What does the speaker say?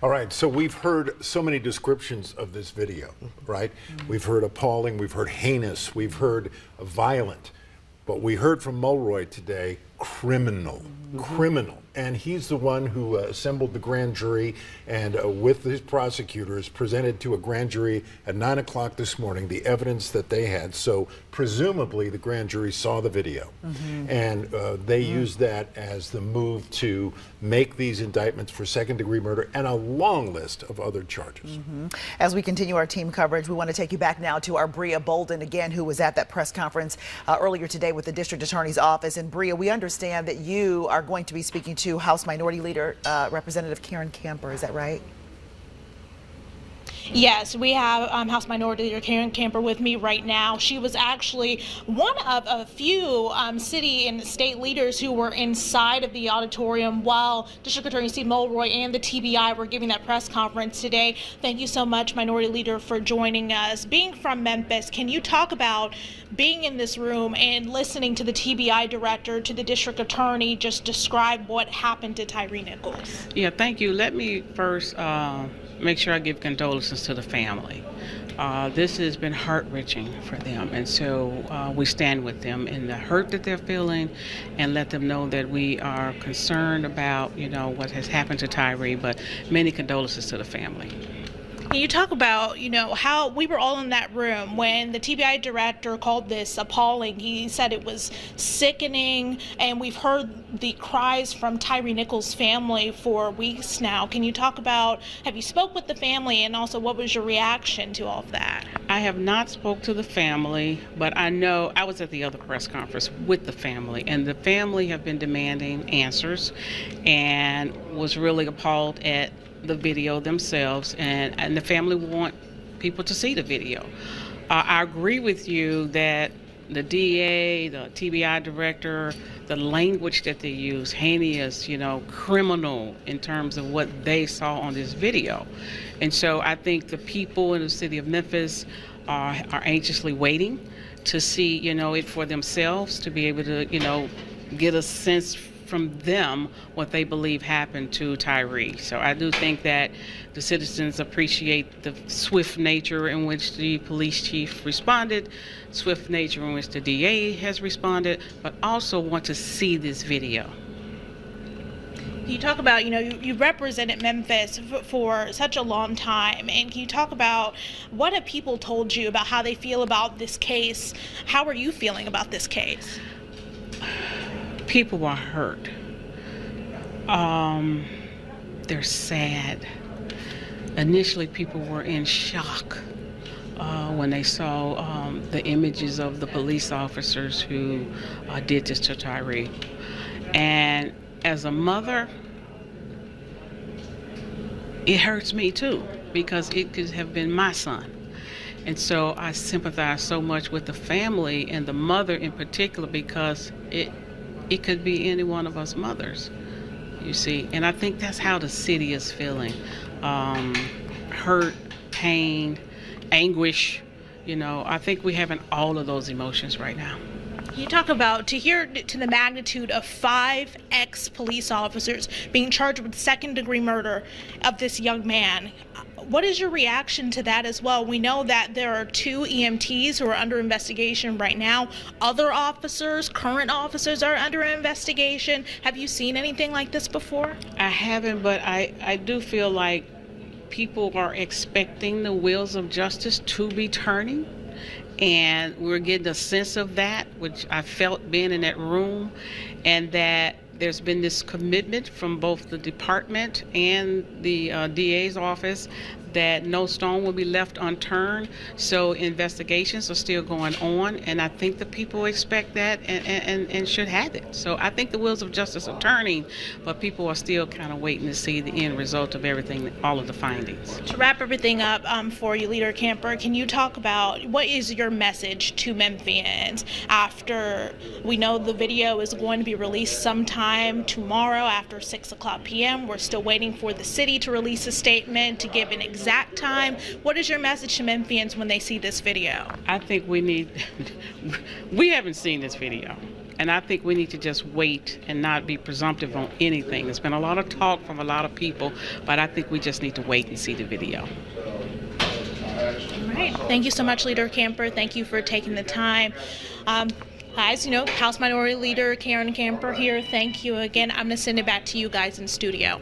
All right, so we've heard so many descriptions of this video, right? We've heard appalling, we've heard heinous, we've heard violent, but we heard from Mulroy today, criminal, criminal. And he's the one who assembled the grand jury and with his prosecutors presented to a grand jury at 9 o'clock this morning the evidence that they had. So presumably the grand jury saw the video and they used that as the move to make these indictments for second-degree murder and a long list of other charges. As we continue our team coverage, we want to take you back now to our Bria Bolden again, who was at that press conference earlier today with the district attorney's office. And Bria, we understand that you are going to be speaking to House Minority Leader Representative Karen Camper. Is that right? Yes, we have House Minority Leader Karen Camper with me right now. She was actually one of a few city and state leaders who were inside of the auditorium while District Attorney Steve Mulroy and the TBI were giving that press conference today. Thank you so much, Minority Leader, for joining us. Being from Memphis, can you talk about being in this room and listening to the TBI director, to the district attorney, just describe what happened to Tyre Nichols? Yeah, thank you. Let me first make sure I give condolences to the family. This has been heart-wrenching for them, and so we stand with them in the hurt that they're feeling and let them know that we are concerned about, what has happened to Tyre, but many condolences to the family. Can you talk about, how we were all in that room when the TBI director called this appalling? He said it was sickening, and we've heard the cries from Tyre Nichols' family for weeks now. Can you talk about, have you spoke with the family, and also what was your reaction to all of that? I have not spoke to the family, but I know I was at the other press conference with the family, and the family have been demanding answers and was really appalled at the video themselves, and the family want people to see the video. I agree with you that the DA, the TBI director, the language that they use, heinous, criminal in terms of what they saw on this video. And so I think the people in the city of Memphis are anxiously waiting to see, it for themselves, to be able to, get a sense from them what they believe happened to Tyre. So I do think that the citizens appreciate the swift nature in which the police chief responded, swift nature in which the DA has responded, but also want to see this video. You talk about, you represented Memphis for such a long time, and can you talk about what have people told you about how they feel about this case? How are you feeling about this case? People are hurt. They're sad. Initially, people were in shock when they saw the images of the police officers who did this to Tyre. And as a mother, it hurts me too, because it could have been my son. And so I sympathize so much with the family and the mother in particular, because it could be any one of us mothers, you see. And I think that's how the city is feeling. Hurt, pain, anguish. I think we're having all of those emotions right now. You talk about, to the magnitude of 5 ex-police officers being charged with second-degree murder of this young man. What is your reaction to that as well? We know that there are 2 EMTs who are under investigation right now. Other officers, current officers, are under investigation. Have you seen anything like this before? I haven't, but I do feel like people are expecting the wheels of justice to be turning. And we're getting a sense of that, which I felt being in that room, and that there's been this commitment from both the department and the DA's office that no stone will be left unturned. So investigations are still going on, and I think the people expect that and should have it. So I think the wheels of justice are turning, but people are still kind of waiting to see the end result of everything, all of the findings. To wrap everything up for you, Leader Camper, can you talk about what is your message to Memphians after we know the video is going to be released sometime tomorrow after 6 o'clock p.m. We're still waiting for the city to release a statement to give an exact time. What is your message to Memphians when they see this video? I think we haven't seen this video. And I think we need to just wait and not be presumptive on anything. There's been a lot of talk from a lot of people, but I think we just need to wait and see the video. All right. Thank you so much, Leader Camper. Thank you for taking the time. Guys, you know, House Minority Leader Karen Camper here. Thank you again. I'm going to send it back to you guys in studio.